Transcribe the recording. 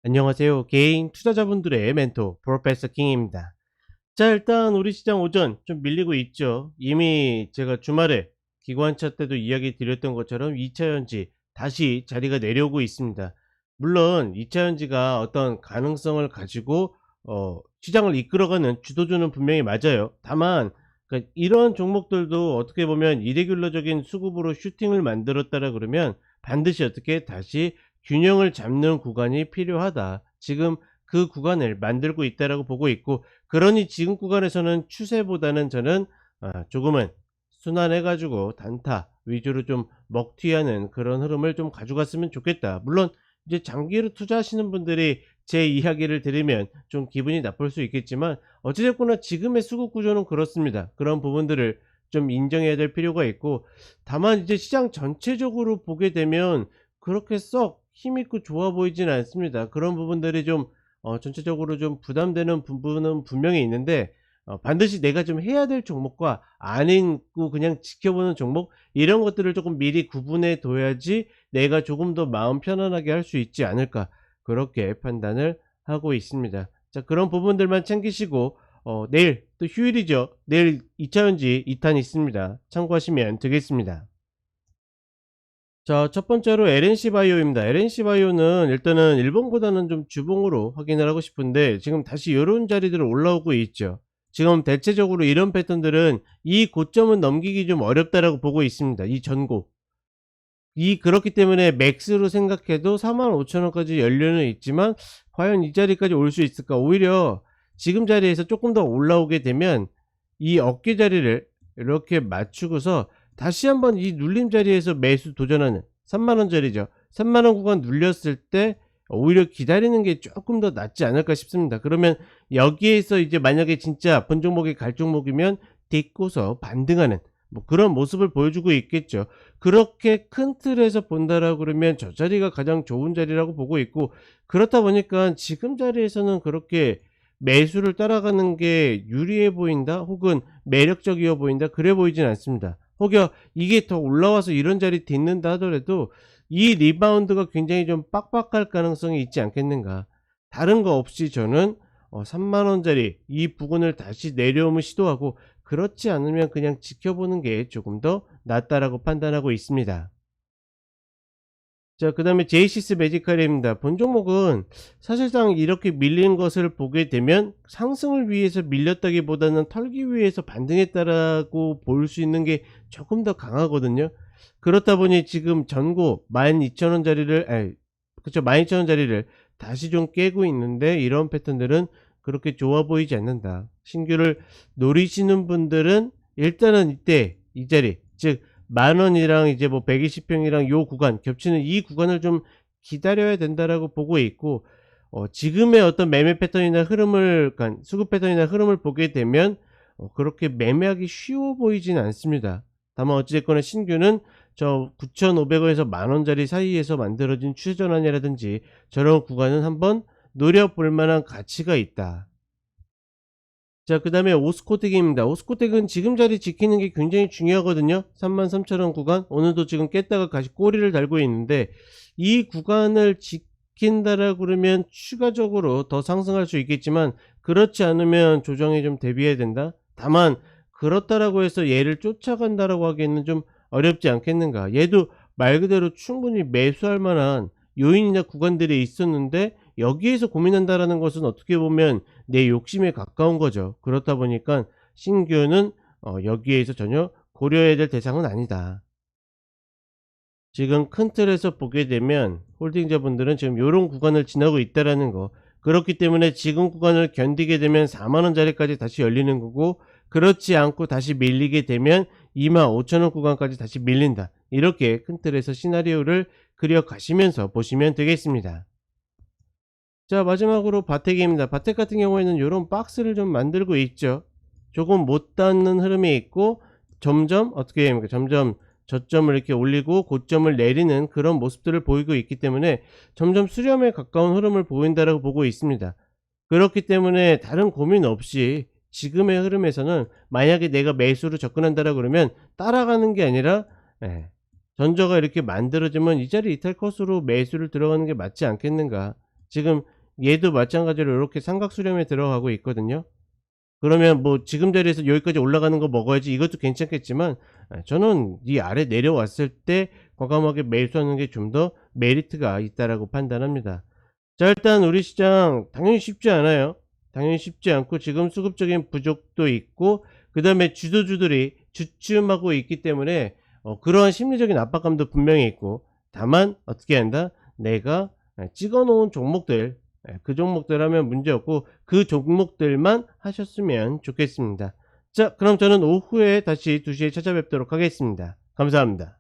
안녕하세요. 개인 투자자분들의 멘토 프로페서 킹입니다. 자, 일단 우리 시장 오전 좀 밀리고 있죠. 이미 제가 주말에 기관차 때도 이야기 드렸던 것처럼 2차 전지 다시 자리가 내려오고 있습니다. 물론 2차 전지가 어떤 가능성을 가지고 시장을 이끌어가는 주도주는 분명히 맞아요. 다만 이런 종목들도 어떻게 보면 이레귤러적인 수급으로 슈팅을 만들었다라 그러면 반드시 어떻게 다시 균형을 잡는 구간이 필요하다. 지금 그 구간을 만들고 있다라고 보고 있고, 그러니 지금 구간에서는 추세보다는 저는 조금은 순환해 가지고 단타 위주로 좀 먹튀하는 그런 흐름을 좀 가져갔으면 좋겠다. 물론 이제 장기로 투자하시는 분들이 제 이야기를 들으면 좀 기분이 나쁠 수 있겠지만, 어찌 됐거나 지금의 수급 구조는 그렇습니다. 그런 부분들을 좀 인정해야 될 필요가 있고, 다만 이제 시장 전체적으로 보게 되면 그렇게 썩 힘있고 좋아 보이진 않습니다. 그런 부분들이 좀 전체적으로 좀 부담되는 부분은 분명히 있는데, 반드시 내가 좀 해야 될 종목과 아니고 그냥 지켜보는 종목, 이런 것들을 조금 미리 구분해 둬야지 내가 조금 더 마음 편안하게 할 수 있지 않을까, 그렇게 판단을 하고 있습니다. 자, 그런 부분들만 챙기시고 내일 또 휴일이죠. 내일 2차 전지 2탄 있습니다. 참고하시면 되겠습니다. 자, 첫 번째로 LNC 바이오입니다. LNC 바이오는 일단은 일본보다는 좀 주봉으로 확인을 하고 싶은데, 지금 다시 요런 자리들을 올라오고 있죠. 지금 대체적으로 이런 패턴들은 이 고점은 넘기기 좀 어렵다라고 보고 있습니다. 이 전고. 그렇기 때문에 맥스로 생각해도 45,000원까지 연료는 있지만 과연 이 자리까지 올 수 있을까? 오히려 지금 자리에서 조금 더 올라오게 되면 이 어깨 자리를 이렇게 맞추고서 다시 한번 이 눌림 자리에서 매수 도전하는 30,000원짜리죠. 30,000원 구간 눌렸을 때 오히려 기다리는 게 조금 더 낫지 않을까 싶습니다. 그러면 여기에서 이제 만약에 진짜 본 종목이 갈 종목이면 딛고서 반등하는 뭐 그런 모습을 보여주고 있겠죠. 그렇게 큰 틀에서 본다라고 그러면 저 자리가 가장 좋은 자리라고 보고 있고, 그렇다 보니까 지금 자리에서는 그렇게 매수를 따라가는 게 유리해 보인다 혹은 매력적이어 보인다, 그래 보이진 않습니다. 혹여 이게 더 올라와서 이런 자리 딛는다 하더라도 이 리바운드가 굉장히 좀 빡빡할 가능성이 있지 않겠는가. 다른 거 없이 저는 3만원짜리 이 부근을 다시 내려오면 시도하고, 그렇지 않으면 그냥 지켜보는 게 조금 더 낫다라고 판단하고 있습니다. 자, 그 다음에 제이시스 매지카리입니다. 본 종목은 사실상 이렇게 밀린 것을 보게 되면 상승을 위해서 밀렸다기보다는 털기 위해서 반등했다라고 볼 수 있는 게 조금 더 강하거든요. 그렇다 보니 지금 전고 12,000원짜리를, 그쵸, 12,000원짜리를 다시 좀 깨고 있는데, 이런 패턴들은 그렇게 좋아 보이지 않는다. 신규를 노리시는 분들은 일단은 이때 이 자리, 즉 만원이랑 이제 뭐 120평이랑 요 구간 겹치는 이 구간을 좀 기다려야 된다라고 보고 있고, 지금의 어떤 매매 패턴이나 흐름을, 그러니까 수급 패턴이나 흐름을 보게 되면 그렇게 매매하기 쉬워 보이진 않습니다. 다만 어찌 됐거나 신규는 저 9,500원에서 만원짜리 사이에서 만들어진 추세 전환이라든지 저런 구간은 한번 노려볼 만한 가치가 있다. 자, 그 다음에 오스코텍입니다. 오스코텍은 지금 자리 지키는 게 굉장히 중요하거든요. 33,000원 구간, 오늘도 지금 깼다가 다시 꼬리를 달고 있는데, 이 구간을 지킨다라 그러면 추가적으로 더 상승할 수 있겠지만, 그렇지 않으면 조정에 좀 대비해야 된다. 다만 그렇다라고 해서 얘를 쫓아간다라고 하기에는 좀 어렵지 않겠는가. 얘도 말 그대로 충분히 매수할 만한 요인이나 구간들이 있었는데, 여기에서 고민한다라는 것은 어떻게 보면 내 욕심에 가까운 거죠. 그렇다 보니까 신규는 여기에서 전혀 고려해야 될 대상은 아니다. 지금 큰 틀에서 보게 되면 홀딩자분들은 지금 요런 구간을 지나고 있다라는 거. 그렇기 때문에 지금 구간을 견디게 되면 4만원짜리까지 다시 열리는 거고, 그렇지 않고 다시 밀리게 되면 25,000원 구간까지 다시 밀린다. 이렇게 큰 틀에서 시나리오를 그려 가시면서 보시면 되겠습니다. 자, 마지막으로 바텍입니다. 바텍 같은 경우에는 이런 박스를 좀 만들고 있죠. 조금 못 닿는 흐름이 있고, 점점 어떻게 됩니까? 점점 저점을 이렇게 올리고 고점을 내리는 그런 모습들을 보이고 있기 때문에 점점 수렴에 가까운 흐름을 보인다라고 보고 있습니다. 그렇기 때문에 다른 고민 없이 지금의 흐름에서는 만약에 내가 매수로 접근한다라 그러면 따라가는 게 아니라, 전저가 이렇게 만들어지면 이 자리 이탈 컷으로 매수를 들어가는 게 맞지 않겠는가. 지금 얘도 마찬가지로 이렇게 삼각 수렴에 들어가고 있거든요. 그러면 뭐 지금 자리에서 여기까지 올라가는 거 먹어야지 이것도 괜찮겠지만, 저는 이 아래 내려왔을 때 과감하게 매수하는 게 좀 더 메리트가 있다라고 판단합니다. 자, 일단 우리 시장 당연히 쉽지 않아요. 당연히 쉽지 않고 지금 수급적인 부족도 있고, 그다음에 주도주들이 주춤하고 있기 때문에 그러한 심리적인 압박감도 분명히 있고, 다만 어떻게 한다? 내가 찍어 놓은 종목들, 그 종목들 하면 문제없고 그 종목들만 하셨으면 좋겠습니다. 자, 그럼 저는 오후에 다시 2시에 찾아뵙도록 하겠습니다. 감사합니다.